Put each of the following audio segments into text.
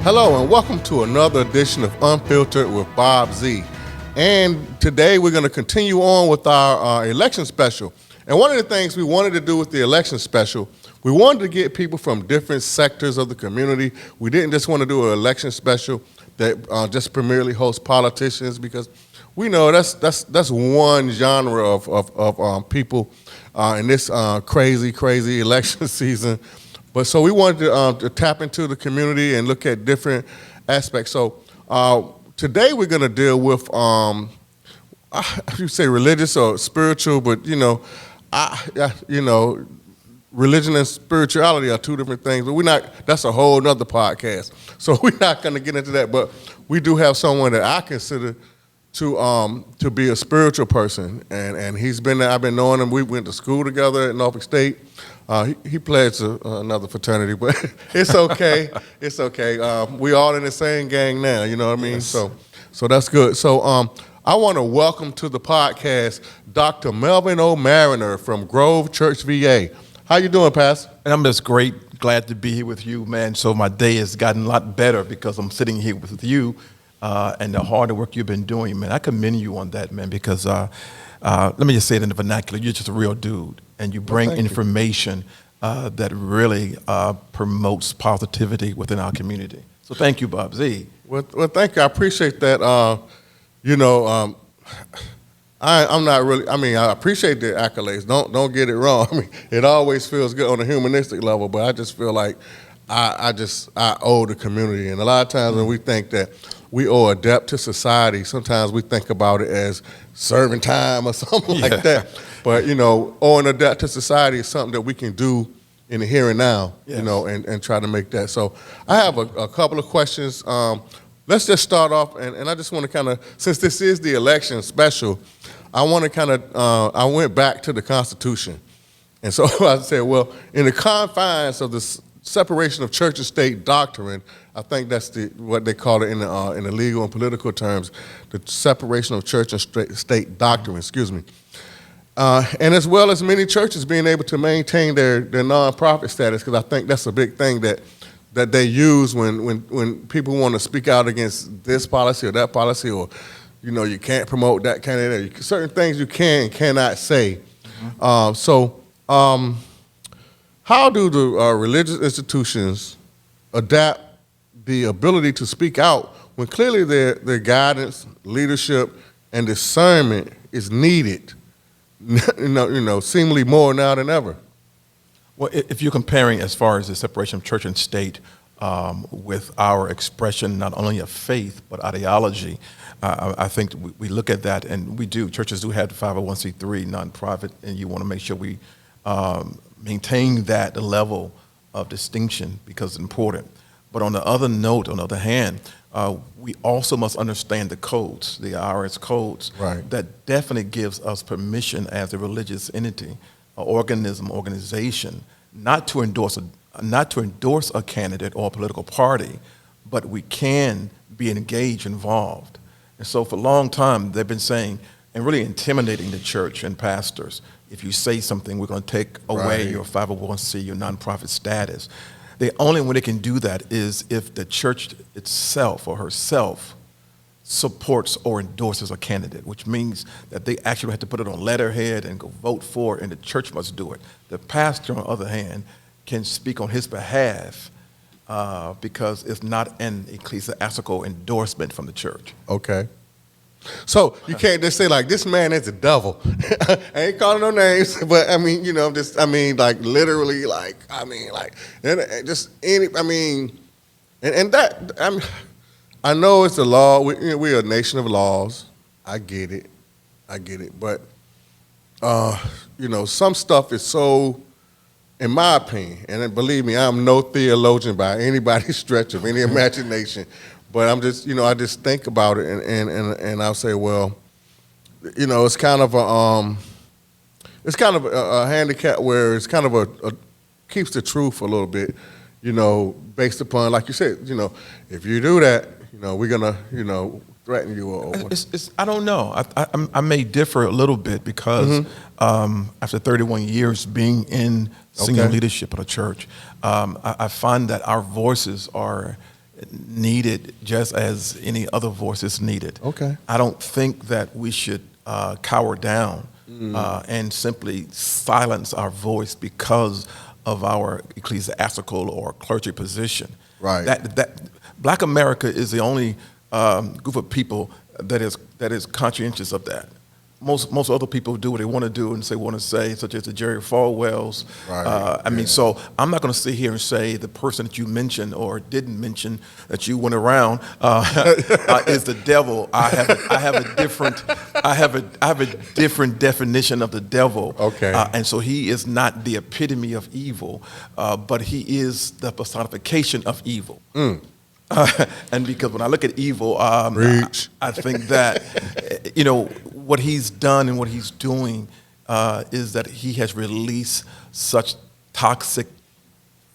Hello and welcome to another edition of Unfiltered with Bob Z. And today we're going to continue on with our election special. And one of the things we wanted to do with the election special, we wanted to get people from different sectors of the community. We didn't just want to do an election special that just primarily hosts politicians, because we know that's one genre of people in this crazy election season. But so we wanted to tap into the community and look at different aspects. So today we're going to deal with, you say religious or spiritual, but religion and spirituality are two different things. But we're not. That's a whole nother podcast. So we're not going to get into that. But we do have someone that I consider to be a spiritual person, and he's been there. I've been knowing him. We went to school together at Norfolk State. He pledged another fraternity, but it's okay. It's okay. We all in the same gang now, you know what I mean? Yes. So that's good. So I want to welcome to the podcast Dr. Melvin Marriner from Grove Church, VA. How you doing, Pastor? And I'm just glad to be here with you, man. So my day has gotten a lot better because I'm sitting here with you and the hard work you've been doing, man. I commend you on that, man, because let me just say it in the vernacular. You're just a real dude, and you bring information that really promotes positivity within our community. So thank you, Bob Z. Well, thank you. I appreciate that. I'm not really. I mean, I appreciate the accolades. Don't get it wrong. I mean, it always feels good on a humanistic level, but I just feel like I owe the community, and a lot of times when we think that we owe a debt to society, sometimes we think about it as serving time or something like that. But, owing a debt to society is something that we can do in the here and now, Yes. and try to make that. So I have a couple of questions. Let's just start off, and I just want to kind of, since this is the election special, I want to kind of, I went back to the Constitution. And so I said, well, in the confines of this separation of church and state doctrine, I think that's what they call it in the legal and political terms, the separation of church and state doctrine, excuse me. And as well as many churches being able to maintain their nonprofit status, because I think that's a big thing that they use when people want to speak out against this policy or that policy, or, you can't promote that candidate. Certain things you can and cannot say. Mm-hmm. How do the religious institutions adapt the ability to speak out when clearly their guidance, leadership, and discernment is needed, seemingly more now than ever? Well, if you're comparing as far as the separation of church and state with our expression not only of faith but ideology, I think we look at that, and we do. Churches do have the 501c3 nonprofit, and you want to make sure we maintain that level of distinction because it's important. But on the other note, on the other hand, we also must understand the codes, the IRS codes, right, that definitely gives us permission as a religious entity, organization, not to endorse a candidate or a political party, but we can be engaged, involved. And so for a long time, they've been saying, and really intimidating the church and pastors, if you say something, we're going to take away your 501c, your nonprofit status. The only way they can do that is if the church itself or herself supports or endorses a candidate, which means that they actually have to put it on letterhead and go vote for it, and the church must do it. The pastor, on the other hand, can speak on his behalf because it's not an ecclesiastical endorsement from the church. Okay. So you can't just say like, this man is a devil. I ain't calling no names, but I mean, like literally, like, and just any, and that, I know it's a law. We're a nation of laws. I get it, but some stuff is so, in my opinion, and believe me, I'm no theologian by anybody's stretch of any imagination. But I'm just, I just think about it, and I'll say, well, it's kind of a handicap where it's kind of a keeps the truth a little bit, based upon, like you said, if you do that, we're gonna, threaten you or I don't know. I may differ a little bit because after 31 years being in senior leadership at a church, I find that our voices are needed just as any other voice is needed. Okay. I don't think that we should cower down and simply silence our voice because of our ecclesiastical or clergy position. Right. That Black America is the only group of people that is conscientious of that. Most other people do what they want to do and say want to say, such as the Jerry Falwells. Right. I mean, so I'm not going to sit here and say the person that you mentioned or didn't mention that you went around is the devil. I have a different definition of the devil. Okay. And so he is not the epitome of evil, but he is the personification of evil. And because when I look at evil, I think that, what he's done and what he's doing is that he has released such toxic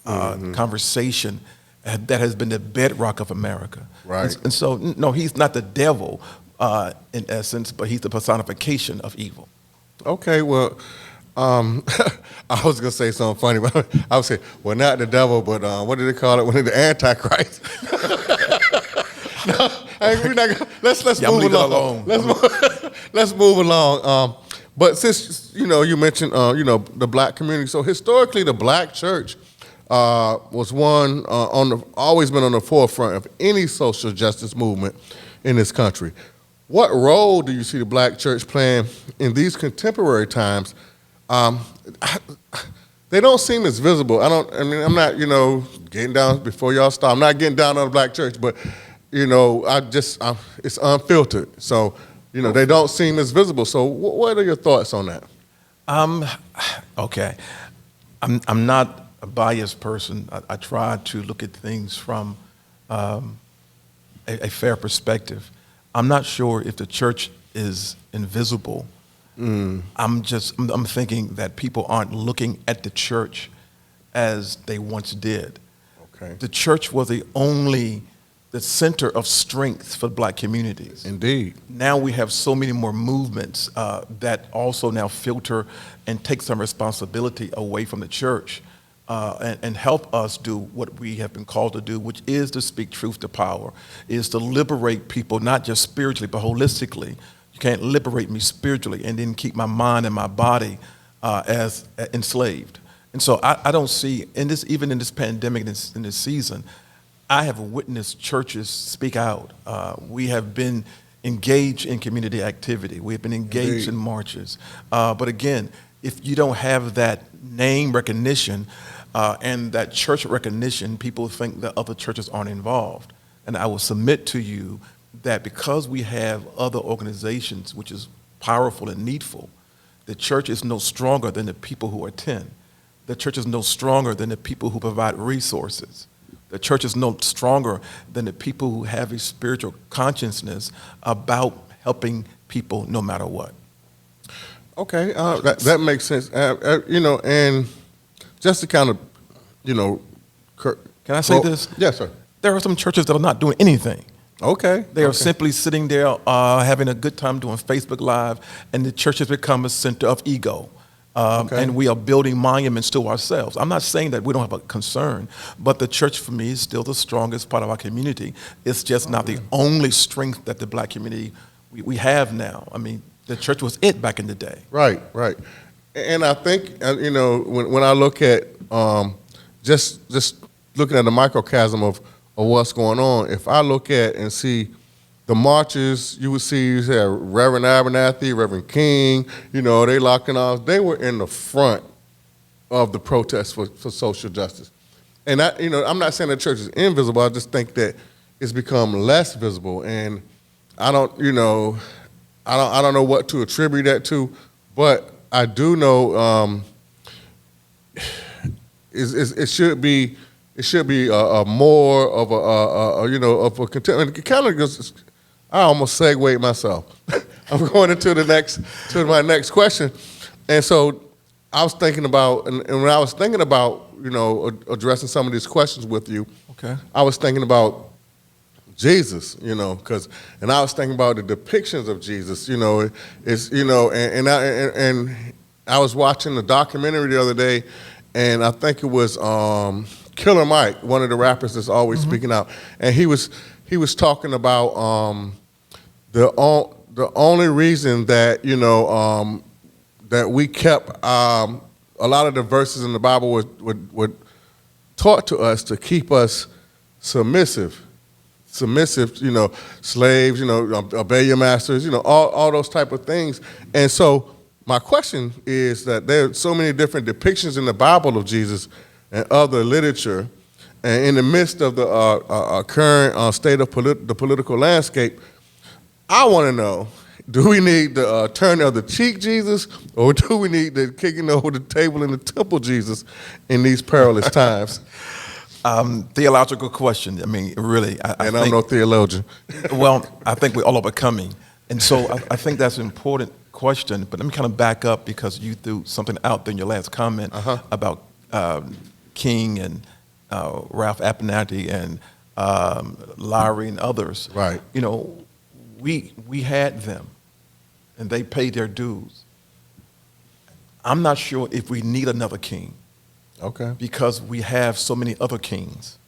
conversation that has been the bedrock of America. Right. And so, no, he's not the devil in essence, but he's the personification of evil. Okay, well, I was gonna say something funny, but I would say, well, not the devil, but what did they call it? When the Antichrist. No, we're not gonna, let's move along. Let's move along. But since you mentioned the Black community, so historically the Black church was one always been on the forefront of any social justice movement in this country. What role do you see the Black church playing in these contemporary times? They don't seem as visible. I'm not, getting down before y'all start. I'm not getting down on the Black church, but, it's unfiltered. So, they don't seem as visible. So what are your thoughts on that? Okay. I'm not a biased person. I try to look at things from a fair perspective. I'm not sure if the church is invisible. I'm thinking that people aren't looking at the church as they once did. Okay. The church was the center of strength for Black communities. Indeed. Now we have so many more movements that also now filter and take some responsibility away from the church and help us do what we have been called to do, which is to speak truth to power, is to liberate people, not just spiritually, but holistically. You can't liberate me spiritually and then keep my mind and my body as enslaved. And so I don't see, even in this pandemic, in this season, I have witnessed churches speak out. We have been engaged in community activity. We have been engaged Indeed. in marches. But again, if you don't have that name recognition and that church recognition, people think that other churches aren't involved. And I will submit to you that because we have other organizations, which is powerful and needful, the church is no stronger than the people who attend. The church is no stronger than the people who provide resources. The church is no stronger than the people who have a spiritual consciousness about helping people no matter what. Okay, that makes sense. And just to kind of, Can I say this? Yes, sir. There are some churches that are not doing anything. Okay. They are simply sitting there having a good time doing Facebook Live, and the church has become a center of ego. And we are building monuments to ourselves. I'm not saying that we don't have a concern, but the church for me is still the strongest part of our community. It's just not the only strength that the Black community we have now. I mean, the church was it back in the day. Right. And I think, when I look at just looking at the microcosm of what's going on, if I look at and see the marches, you have Reverend Abernathy, Reverend King, they locking arms. They were in the front of the protest for social justice. And I'm not saying the church is invisible. I just think that it's become less visible. And I don't know what to attribute that to, but I do know it should be a more of of a contempt. It kind of just, I almost segued myself. I'm going into my next question, and so I was thinking about, and when I was thinking about, addressing some of these questions with you, Okay. I was thinking about Jesus, and I was thinking about the depictions of Jesus, and I was watching the documentary the other day, and I think it was Killer Mike, one of the rappers that's always speaking out, and he was talking about the only reason that that we kept a lot of the verses in the Bible were taught to us to keep us submissive, slaves, obey your masters, all those type of things. And so my question is that there are so many different depictions in the Bible of Jesus and other literature, and in the midst of the current state of the political landscape, I want to know, do we need the turn of the cheek Jesus, or do we need the kicking over the table in the temple Jesus in these perilous times? Theological question. I mean, really. I'm no theologian. Well, I think we're all overcoming. And so I think that's an important question, but let me kind of back up because you threw something out there in your last comment about King and Ralph Abernathy and Lowry and others. Right. We had them, and they paid their dues. I'm not sure if we need another king. Okay. Because we have so many other kings.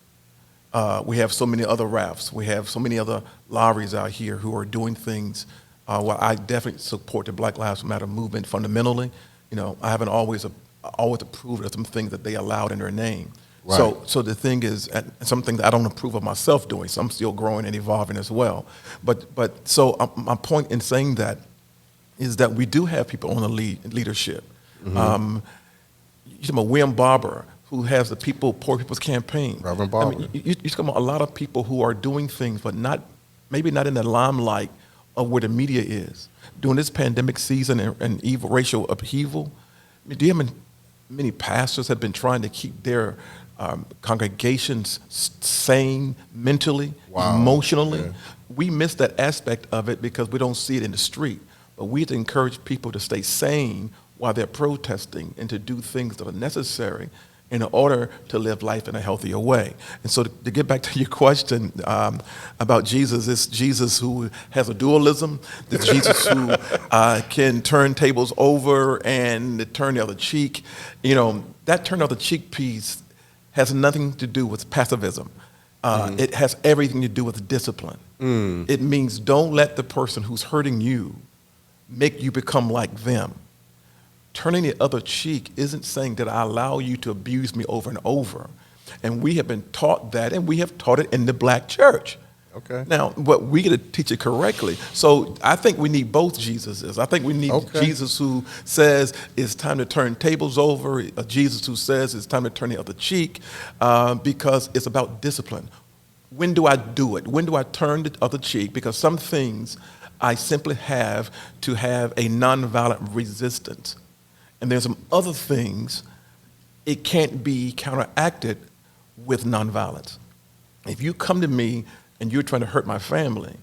We have so many other Ralphs. We have so many other Lowrys out here who are doing things. Well, I definitely support the Black Lives Matter movement fundamentally. I haven't always approved of some things that they allowed in their name. Right. So the thing is, and some things I don't approve of myself doing, so I'm still growing and evolving as well. But so my point in saying that is that we do have people on the leadership. Mm-hmm. You talk about William Barber, who has the Poor People's Campaign. Reverend Barber. I mean, you talk about a lot of people who are doing things, but maybe not in the limelight of where the media is. During this pandemic season and evil racial upheaval, I mean, do you know how many pastors have been trying to keep their congregations sane mentally, emotionally? Yeah. We miss that aspect of it because we don't see it in the street. But we have to encourage people to stay sane while they're protesting and to do things that are necessary in order to live life in a healthier way. And so to get back to your question about Jesus, it's Jesus who has a dualism, it's Jesus who can turn tables over and turn the other cheek. That turn the other cheek piece has nothing to do with pacifism. It has everything to do with discipline. It means don't let the person who's hurting you make you become like them. Turning the other cheek isn't saying that I allow you to abuse me over and over. And we have been taught that, and we have taught it in the black church. Okay. Now, but we got to teach it correctly. So I think we need both Jesuses. I think we need Jesus who says it's time to turn tables over, a Jesus who says it's time to turn the other cheek, because it's about discipline. When do I do it? When do I turn the other cheek? Because some things I simply have to have a nonviolent resistance. And there's some other things it can't be counteracted with nonviolence. If you come to me and you're trying to hurt my family,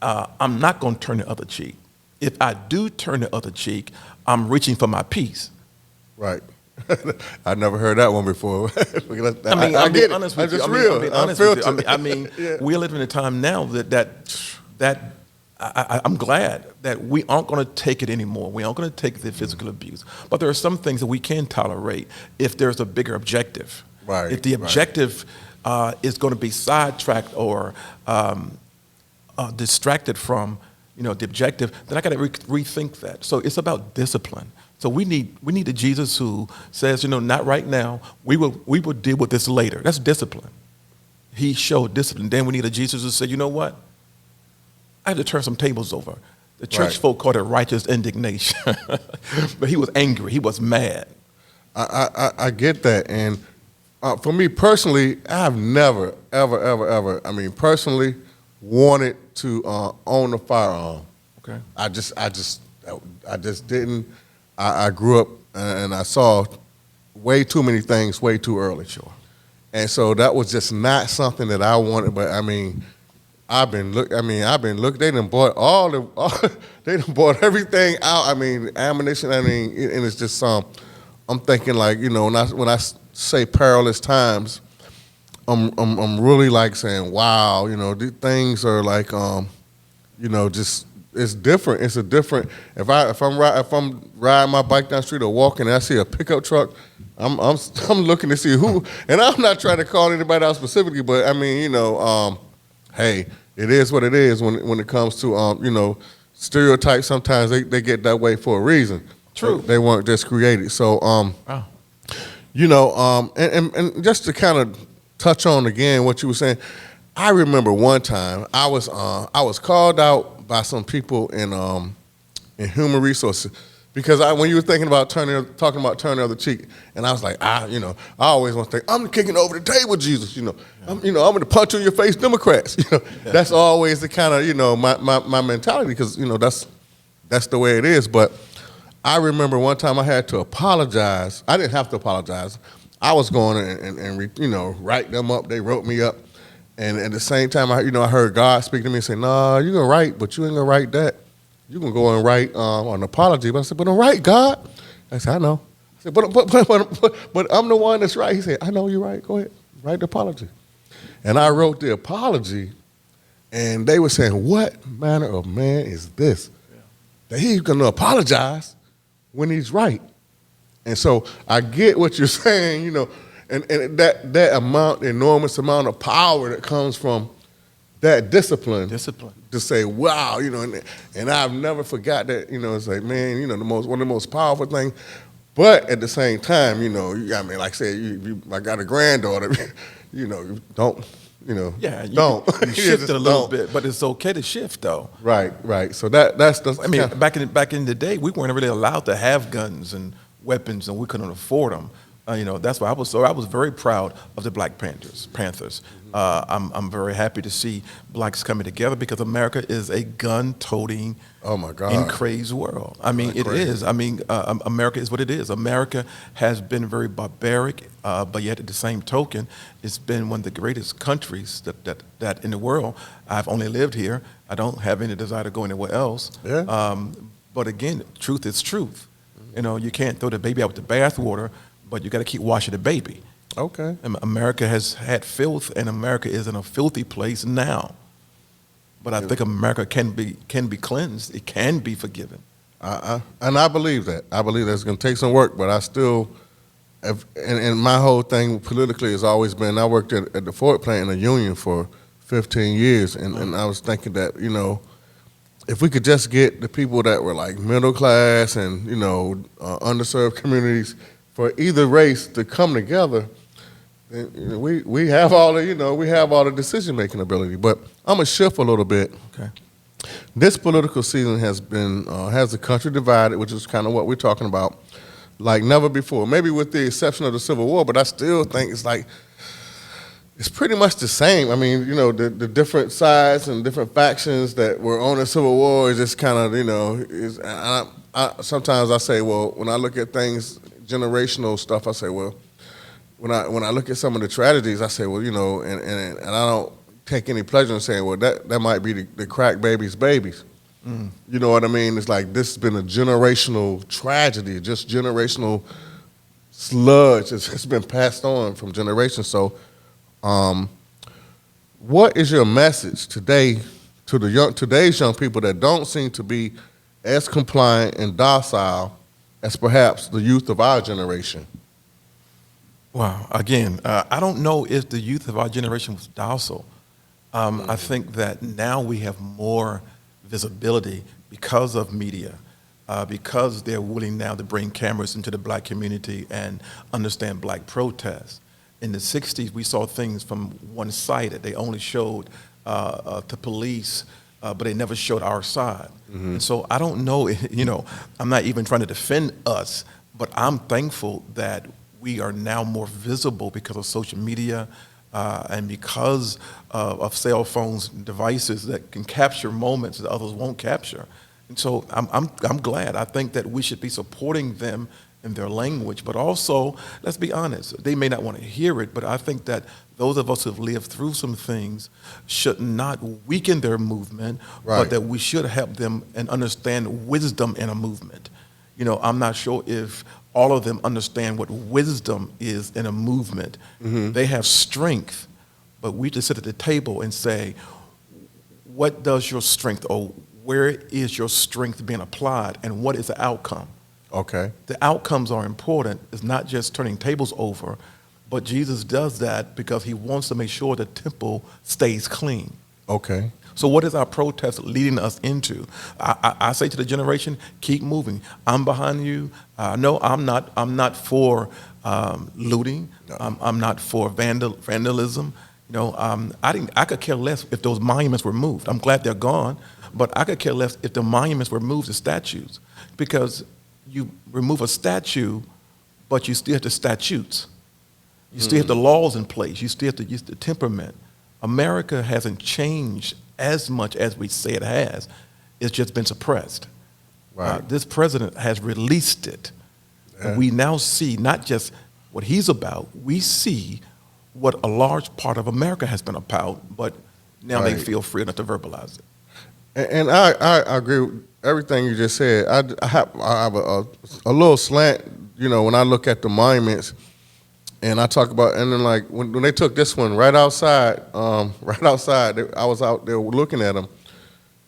I'm not going to turn the other cheek. If I do turn the other cheek, I'm reaching for my peace. Right. I never heard that one before. I get it. Honest with you. I mean, yeah. We're living in a time now that I'm glad that we aren't going to take it anymore. We aren't going to take the physical abuse. But there are some things that we can tolerate if there's a bigger objective. Right. If the objective is going to be sidetracked or distracted from the objective, then I got to rethink that. So it's about discipline. So we need a Jesus who says, not right now. We will deal with this later. That's discipline. He showed discipline. Then we need a Jesus who said, you know what? I had to turn some tables over. The church folk called it righteous indignation. But he was angry. He was mad. I get that. And for me personally, I've never, ever, personally wanted to own a firearm. Okay. I just didn't. I grew up and I saw way too many things way too early. Sure. And so that was just not something that I wanted. But I've been looking. They done bought they done bought everything out. Ammunition. And it's just I'm thinking like when I say perilous times, I'm really like saying, wow, these things are like just it's different. It's a different. If I'm riding my bike down the street or walking and I see a pickup truck, I'm looking to see who. And I'm not trying to call anybody out specifically, but I mean, hey, it is what it is when it comes to stereotypes. Sometimes they get that way for a reason. True. They weren't just created. So Wow. and just to kind of touch on again what you were saying, I remember one time I was called out by some people in human resources because when you were thinking about talking about turning the other cheek, and I was like, I always want to think I'm kicking over the table, Jesus. I'm going to punch you in your face, Democrats. That's always the kind of my mentality because that's the way it is. But I remember one time I had to apologize. I didn't have to apologize. I was going and write them up. They wrote me up. And at the same time, I heard God speak to me and say, "Nah, you're gonna write, but you ain't gonna write that. You're gonna go and write an apology." But I said, "But I'm right, God." I said, "I know." I said, "But I'm the one that's right." He said, "I know you're right. Go ahead, write the apology." And I wrote the apology, and they were saying, "What manner of man is this that he's gonna apologize when he's right?" And so I get what you're saying, and that enormous amount of power that comes from that discipline. To say, wow, and I've never forgot that, it's like, man, one of the most powerful things. But at the same time, like I said, I got a granddaughter, don't. Yeah, don't. You shifted a little bit, but it's okay to shift though. Right. So that's the. I mean, back in the day, we weren't really allowed to have guns and weapons, and we couldn't afford them. That's why I was very proud of the Black Panthers. I'm very happy to see blacks coming together because America is a gun-toting, oh my God, in crazy world. I mean, it is. I mean, America is what it is. America has been very barbaric, but yet at the same token, it's been one of the greatest countries that in the world. I've only lived here. I don't have any desire to go anywhere else. Yeah. But again, truth is truth. You can't throw the baby out with the bathwater, but you got to keep washing the baby. Okay. America has had filth, and America is in a filthy place now. But I think America can be cleansed. It can be forgiven. And I believe that. I believe that's going to take some work, but I still, and my whole thing politically has always been, I worked at the Ford plant in a union for 15 years, and I was thinking that, if we could just get the people that were like middle class and, underserved communities for either race to come together, we have all the decision-making ability. But I'm gonna shift a little bit. Okay. This political season has the country divided, which is kind of what we're talking about, like never before. Maybe with the exception of the Civil War, but I still think it's pretty much the same. I mean, the different sides and different factions that were on the Civil War is just kind of, sometimes I say, well, when I look at things, generational stuff, I say, well, when I look at some of the tragedies, I say, well, and I don't take any pleasure in saying, well, that might be the crack babies' babies. Mm. You know what I mean? It's like this has been a generational tragedy, just generational sludge. It's been passed on from generations. So, what is your message today to today's young people that don't seem to be as compliant and docile as perhaps the youth of our generation? Wow. Again, I don't know if the youth of our generation was docile. I think that now we have more visibility because of media, because they're willing now to bring cameras into the black community and understand black protests. In the 60s, we saw things from one-sided. They only showed the police, but they never showed our side. Mm-hmm. And so I don't know, I'm not even trying to defend us, but I'm thankful that we are now more visible because of social media and because of cell phones and devices that can capture moments that others won't capture. And so I'm glad. I think that we should be supporting them in their language, but also, let's be honest, they may not want to hear it, but I think that those of us who have lived through some things should not weaken their movement, right, but that we should help them and understand wisdom in a movement. I'm not sure if all of them understand what wisdom is in a movement. Mm-hmm. They have strength, but we just sit at the table and say, what does your strength, or where is your strength being applied and what is the outcome? Okay. The outcomes are important. It's not just turning tables over, but Jesus does that because he wants to make sure the temple stays clean. Okay. So what is our protest leading us into? I say to the generation, keep moving. I'm behind you. No, I'm not for looting. No. I'm not for vandalism. You know, I could care less if those monuments were moved. I'm glad they're gone, but I could care less if the monuments were moved to statues, because you remove a statue, but you still have the statutes. You still have the laws in place. You still have to use the temperament. America hasn't changed as much as we say it has. It's just been suppressed. Right. This president has released it. Yeah. And we now see not just what he's about, we see what a large part of America has been about, but now they Right. feel free enough to verbalize it. And I agree with everything you just said. I have a little slant, you know, when I look at the monuments, and I talk about, and then like when they took this one right outside, I was out there looking at them,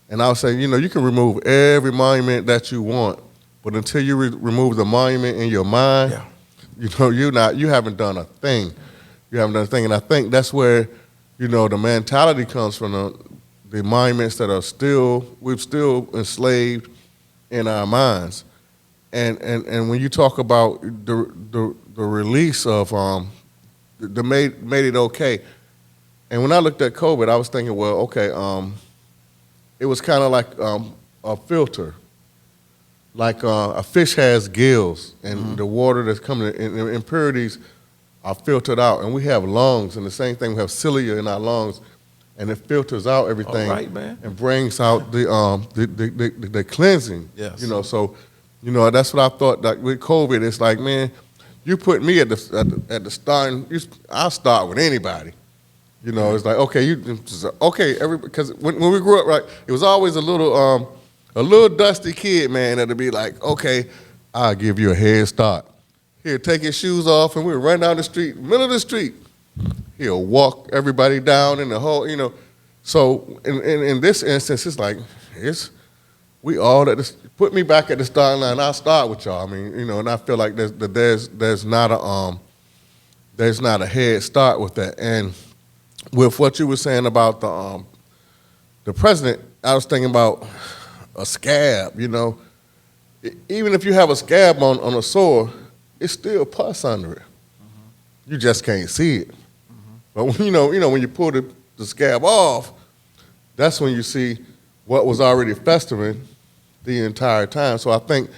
and I was saying, you know, you can remove every monument that you want, but until you remove the monument in your mind, Yeah. you know, you haven't done a thing. You haven't done a thing, and I think that's where, you know, the mentality comes from. The monuments that are we've still enslaved in our minds, and when you talk about the release of the made it okay, and when I looked at COVID, I was thinking, well, okay, it was kind of like a filter, like a fish has gills, and the water that's coming in, the impurities are filtered out, and we have lungs, and the same thing, we have cilia in our lungs. And it filters out everything, All right, man. and brings out the cleansing. Yes. You know, so, you know, that's what I thought. Like with COVID, it's like, man, you put me at the starting. I'll start with anybody. You know, it's like, okay, because when we grew up, right, it was always a little dusty kid, man, that'd be like, okay, I'll give you a head start. Here, take your shoes off, and we'll run down the street, middle of the street. He'll walk everybody down in the whole, you know. So in this instance, it's like, we all put me back at the starting line. I'll start with y'all. I mean, you know, and I feel like there's not a head start with that. And with what you were saying about the president, I was thinking about a scab. You know, even if you have a scab on a sore, it's still pus under it. You just can't see it. But when, you know, when you pull the scab off, that's when you see what was already festering the entire time. So I think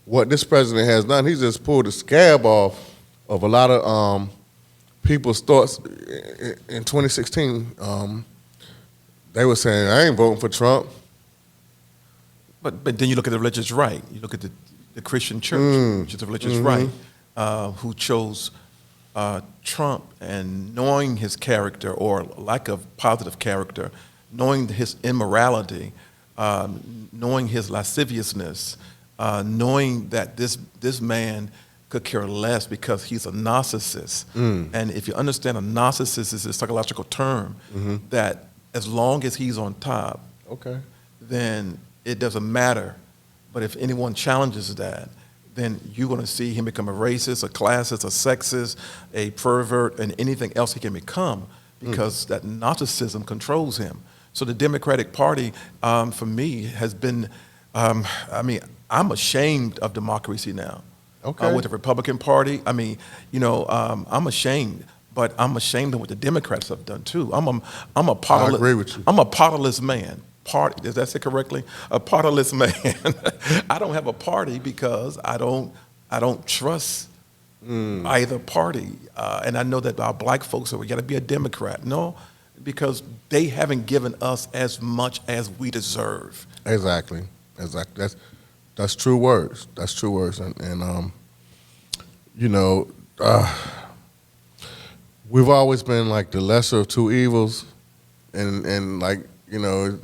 what this president has done, he's just pulled the scab off of a lot of people's thoughts. In 2016, they were saying, I ain't voting for Trump. But then you look at the religious right. You look at the Christian church, which is the religious right, who chose Trump, and knowing his character or lack of positive character, knowing his immorality, knowing his lasciviousness, knowing that this man could care less because he's a narcissist. And if you understand, a narcissist is a psychological term that as long as he's on top, Okay. then it doesn't matter. But if anyone challenges that, then you're going to see him become a racist, a classist, a sexist, a pervert, and anything else he can become, because that narcissism controls him. So the Democratic Party, for me, has been, I mean, I'm ashamed of democracy now. Okay. With the Republican Party, I mean, you know, I'm ashamed, but I'm ashamed of what the Democrats have done too. I'm a partiless, I agree with you. I'm a partiless man. Does that say correctly? A partiless man. I don't have a party because I don't trust either party. And I know that our black folks say we got to be a Democrat. No, because they haven't given us as much as we deserve. Exactly. That's true words. That's true words. And you know, we've always been like the lesser of two evils, and like, you know,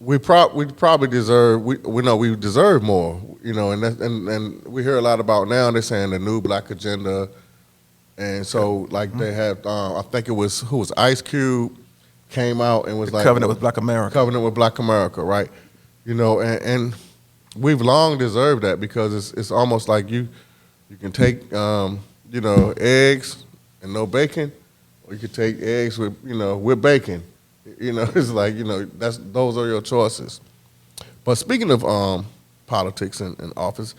we probably deserve, we know we deserve more, you know, and we hear a lot about now. They're saying the new black agenda, and so like they have, I think it was Ice Cube came out and was like Covenant with Black America. Covenant with Black America, right? You know, and we've long deserved that because it's almost like you can take you know, eggs and no bacon, or you could take eggs with, you know, with bacon. You know, it's like, you know, those are your choices. But speaking of politics and office,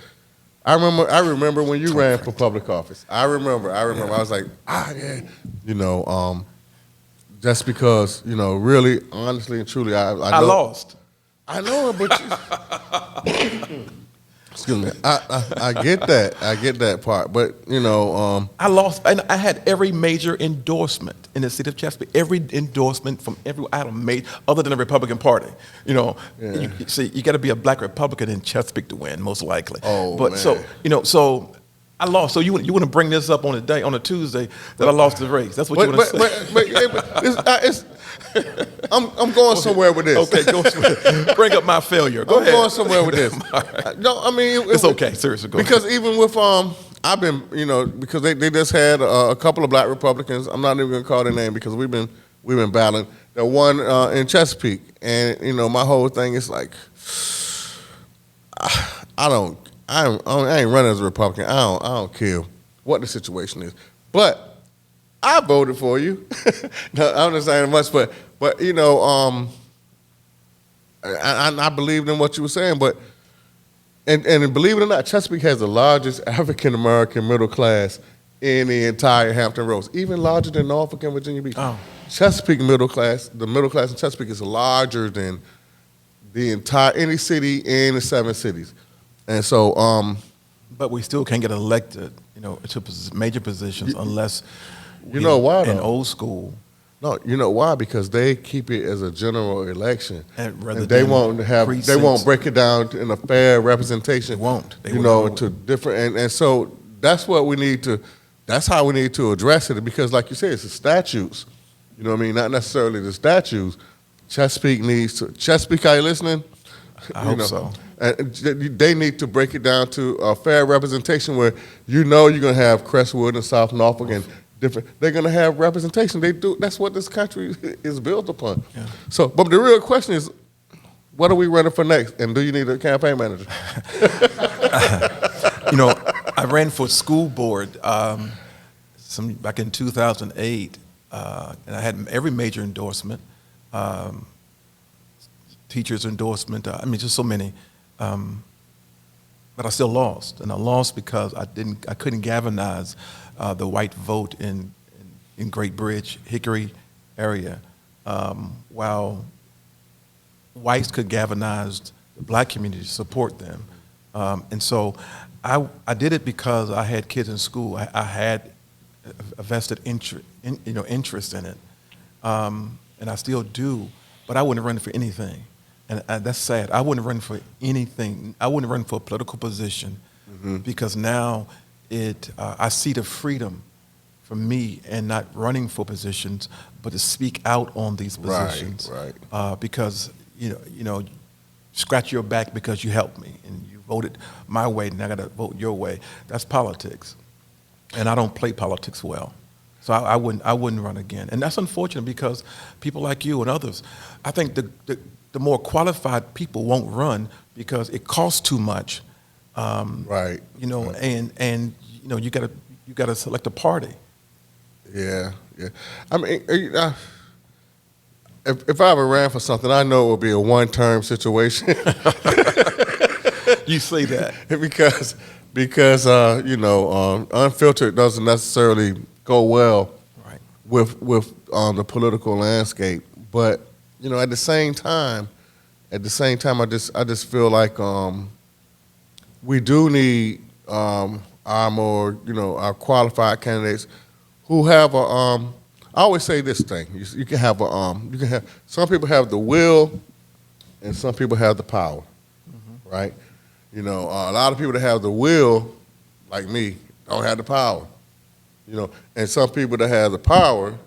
I remember when you ran for public office. I remember. I was like, yeah, you know, just because, you know, really, honestly and truly, I know, lost. I know it, but you, excuse me, I get that. I get that part, but you know, I lost, and I had every major endorsement in the city of Chesapeake. Every endorsement from every I had made, other than the Republican Party. You know, Yeah. you got to be a Black Republican in Chesapeake to win, most likely. Oh, but man. so you know, so I lost. So you want to bring this up on a Tuesday that I lost the race? That's what you want to say? But I'm going somewhere with this. Okay, bring up my failure. Go I'm ahead. going somewhere with this. Right. No, I mean It's okay. Seriously, go because ahead. even with I've been, you know, because they just had a couple of Black Republicans. I'm not even gonna call their name because we've been battling. The one in Chesapeake, and you know, my whole thing is like, I ain't running as a Republican. I don't care what the situation is, but I voted for you. No, I'm not saying much, but you know, I believed in what you were saying, but and believe it or not, Chesapeake has the largest African American middle class in the entire Hampton Roads, even larger than Norfolk and Virginia Beach. Oh. Chesapeake middle class, the middle class in Chesapeake is larger than the entire any city in the 7 cities, and so But we still can't get elected, you know, to major positions unless you know why, in though? old school. No, you know why? Because they keep it as a general election, And rather they than won't have, they precincts. won't break it down in a fair representation. They won't. They you will know, not. to different, and so that's what we need to. That's how we need to address it because, like you said, it's the statutes. You know what I mean? Not necessarily the statutes. Chesapeake needs to. Chesapeake, are you listening? I hope so. And they need to break it down to a fair representation where you know you're going to have Crestwood and South Norfolk and different. They're going to have representation. They do. That's what this country is built upon. Yeah. So, but the real question is, what are we running for next? And do you need a campaign manager? You know, I ran for school board back in 2008, and I had every major endorsement, teachers' endorsement. I mean, just so many. But I still lost, and I lost because I couldn't galvanize the white vote in Great Bridge, Hickory area, while whites could galvanize the Black community to support them. And so I did it because I had kids in school. I had a vested interest in it, and I still do. But I wouldn't run for anything, and that's sad. I wouldn't run for anything. I wouldn't run for a political position because now I see the freedom for me and not running for positions, but to speak out on these positions. Right. Because you know, scratch your back because you helped me and you voted my way, and I got to vote your way. That's politics, and I don't play politics well. So I wouldn't run again, and that's unfortunate because people like you and others, I think the more qualified people won't run because it costs too much. Right. You know, and you know you got to select a party. Yeah. I mean, if I ever ran for something, I know it would be a one-term situation. You say that. because you know, Unfiltered doesn't necessarily go well Right. with the political landscape. But you know, at the same time, I just feel like we do need our more, you know, our qualified candidates who have a. I always say this thing: you can have some people have the will, and some people have the power, right? You know, a lot of people that have the will, like me, don't have the power. You know, and some people that have the power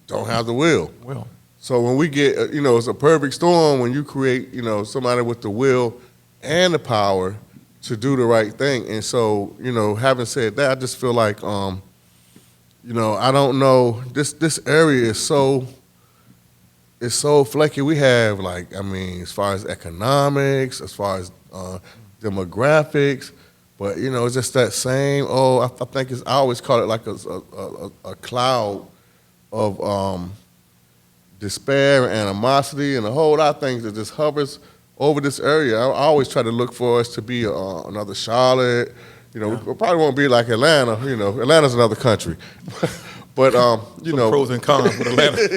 don't have the will. Well, So when we get, you know, it's a perfect storm when you create, you know, somebody with the will and the power to do the right thing. And so, you know, having said that, I just feel like, you know, I don't know, this area is so it's so flaky. We have as far as economics, as far as demographics, but it's just that same. I think I always call it like a cloud of despair and animosity and a whole lot of things that just hovers over this area. I always try to look for us to be another Charlotte. We probably won't be like Atlanta. Atlanta's another country. But Some pros and cons with Atlanta.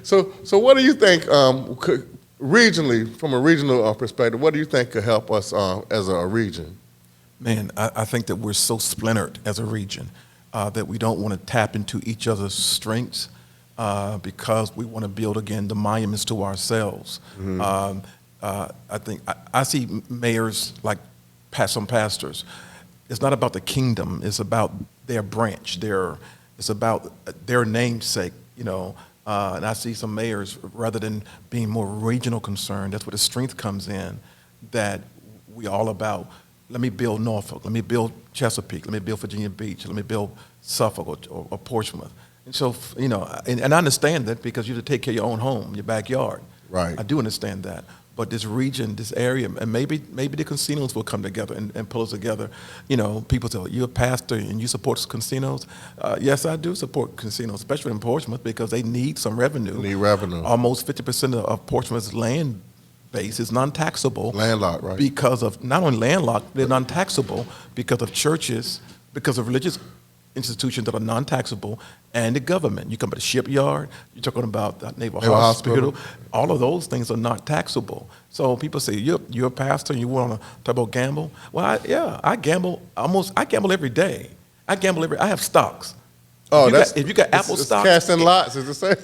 So what do you think regionally, from a regional perspective, what do you think could help us as a region? Man, I think that we're so splintered as a region that we don't want to tap into each other's strengths because we want to build, again, the monuments to ourselves. Mm-hmm. I think I see mayors like some pastors. It's not about the kingdom. It's about their branch. It's about their namesake, and I see some mayors, rather than being more regional concerned, that's where the strength comes in, that we all about, let me build Norfolk, let me build Chesapeake, let me build Virginia Beach, let me build Suffolk or Portsmouth. And so, and I understand that because you have to take care of your own home, your backyard. Right. I do understand that. But this region, this area, and maybe the casinos will come together and pull us together. People say, you're a pastor and you support casinos. Yes, I do support casinos, especially in Portsmouth, because they need some revenue. Need revenue. Almost 50% of Portsmouth's land base is non-taxable. Landlocked, right. Because of, not only landlocked, they're non-taxable because of churches, because of religious institutions that are non-taxable, and the government. You come about the shipyard, you're talking about the Naval Hospital. All of those things are not taxable. So people say, you're a pastor and you want to talk about gamble? Well, I gamble every day. I have stocks. Oh, if you got Apple stocks, casting lots is the same.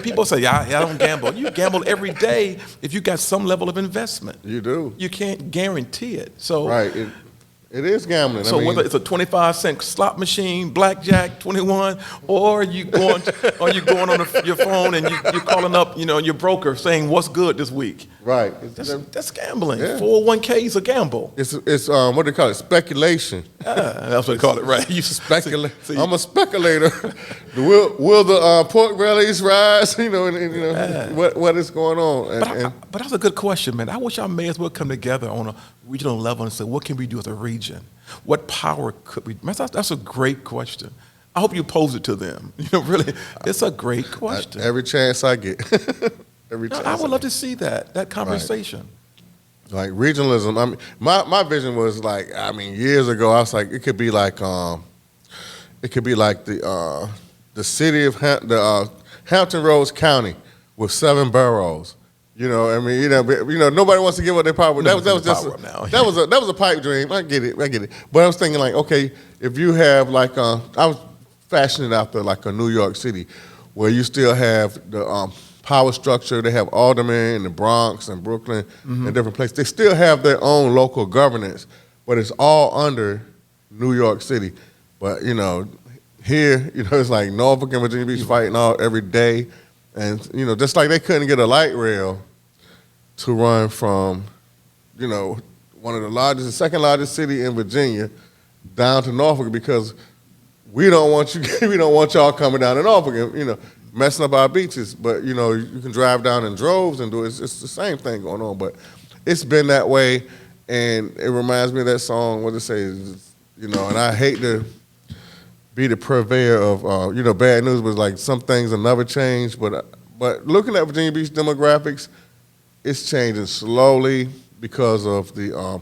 People say, I don't gamble. You gamble every day if you got some level of investment. You do. You can't guarantee it. So right. It is gambling. So whether it's a 25-cent slot machine, blackjack, 21, or you going on your phone and you're calling up, your broker saying what's good this week. Right. That's gambling. Yeah. 401k is a gamble. It's what do they call it? Speculation. That's what they call it, right? You speculate. I'm a speculator. Will the pork bellies rise? What is going on? But that's a good question, man. I wish our mayors would come together on a regional level and say, what can we do as a region? What power could we? That's a great question. I hope you pose it to them. Really, it's a great question. Every chance I get. I would love to see that conversation. Right. Like regionalism. My vision was years ago. I was like, it could be like the city of Hampton Roads County with 7 boroughs. Nobody wants to give up their power. That was a pipe dream. I get it. But I was thinking okay, if you have I was fashioning it after a New York City, where you still have the power structure. They have aldermen in the Bronx and Brooklyn and different places. They still have their own local governance, but it's all under New York City. But here, it's like Norfolk and Virginia Beach fighting every day. And, just like they couldn't get a light rail to run from, one of the second largest city in Virginia down to Norfolk because we don't want y'all coming down to Norfolk and, messing up our beaches. But, you can drive down in droves and do it. It's the same thing going on. But it's been that way. And it reminds me of that song, what it says, and I hate to be the purveyor of, bad news, but some things will never change. But looking at Virginia Beach demographics, it's changing slowly because of the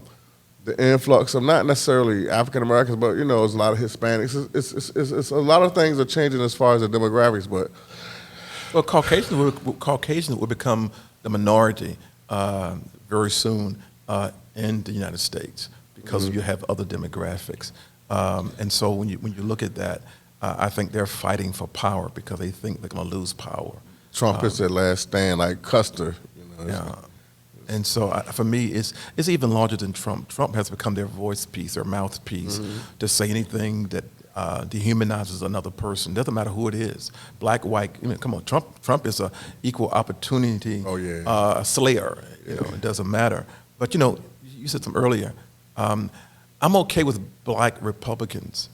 influx of not necessarily African Americans, but there's a lot of Hispanics. It's a lot of things are changing as far as the demographics. But Caucasians will become the minority very soon in the United States because you have other demographics. And so when you look at that, I think they're fighting for power because they think they're going to lose power. Trump is at last stand, like Custer. Yeah. And so for me, it's even larger than Trump. Trump has become their voice piece, their mouthpiece, to say anything that dehumanizes another person. Doesn't matter who it is, black, white. Come on, Trump is a equal opportunity slayer. It doesn't matter. But you said something earlier. I'm okay with black Republicans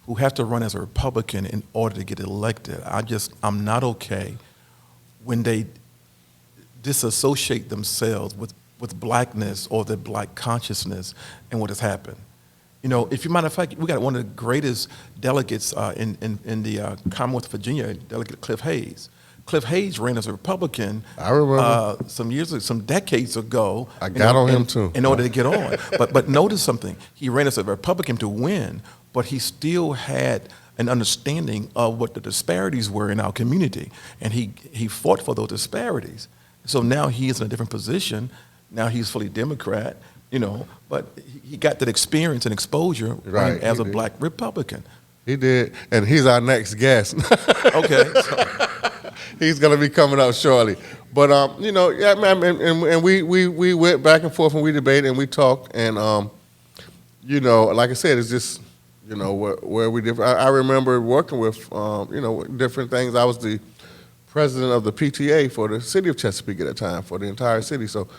who have to run as a Republican in order to get elected. I'm not okay when they disassociate themselves with blackness or their black consciousness and what has happened. You know, if you matter of fact, we got one of the greatest delegates in the Commonwealth of Virginia, Delegate Cliff Hayes. Cliff Hayes ran as a Republican. I remember some decades ago. I got on him too. In order to get on, but notice something. He ran as a Republican to win, but he still had an understanding of what the disparities were in our community, and he fought for those disparities. So now he is in a different position. Now he's fully Democrat, you know, but he got that experience and exposure running as a black Republican. He did, and he's our next guest. Okay. He's going to be coming up shortly. But, you know, yeah, man, and we went back and forth and we debated and we talked. And, you know, like I said, it's just, you know, where we differ. I remember working with, you know, different things. I was the president of the PTA for the city of Chesapeake at the time, for the entire city. So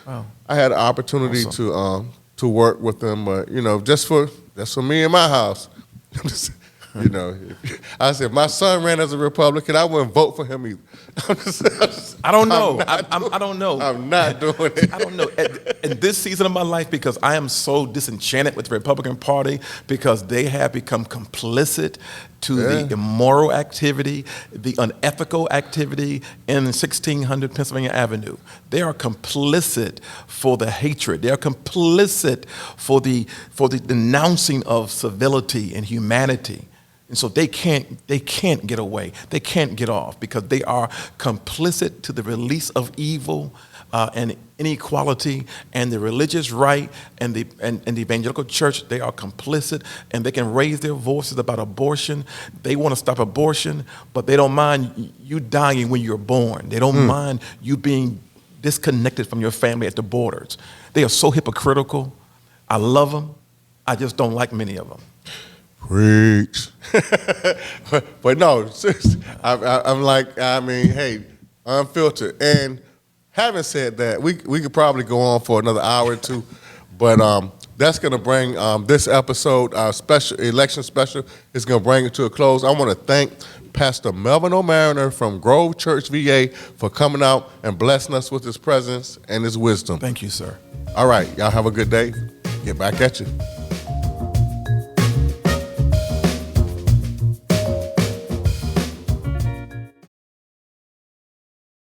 I had an opportunity to work with them. But, you know, just for me and my house. You know, I said, if my son ran as a Republican, I wouldn't vote for him either. I don't know. I don't know. I'm not doing it. I don't know. In this season of my life, because I am so disenchanted with the Republican Party, because they have become complicit to the immoral activity, the unethical activity in 1600 Pennsylvania Avenue. They are complicit for the hatred. They are complicit for the denouncing of civility and humanity. And so they can't get away. They can't get off because they are complicit to the release of evil and inequality and the religious right and the evangelical church. They are complicit, and they can raise their voices about abortion. They want to stop abortion, but they don't mind you dying when you're born. They don't mind you being disconnected from your family at the borders. They are so hypocritical. I love them. I just don't like many of them. Preach. but no, seriously, I'm like, I mean, hey, Unfiltered. And having said that, we could probably go on for another hour or two, but that's going to bring this episode, our special election special, is going to bring it to a close. I want to thank Pastor Melvin Marriner from Grove Church, VA, for coming out and blessing us with his presence and his wisdom. Thank you, sir. All right, y'all have a good day. Get back at you.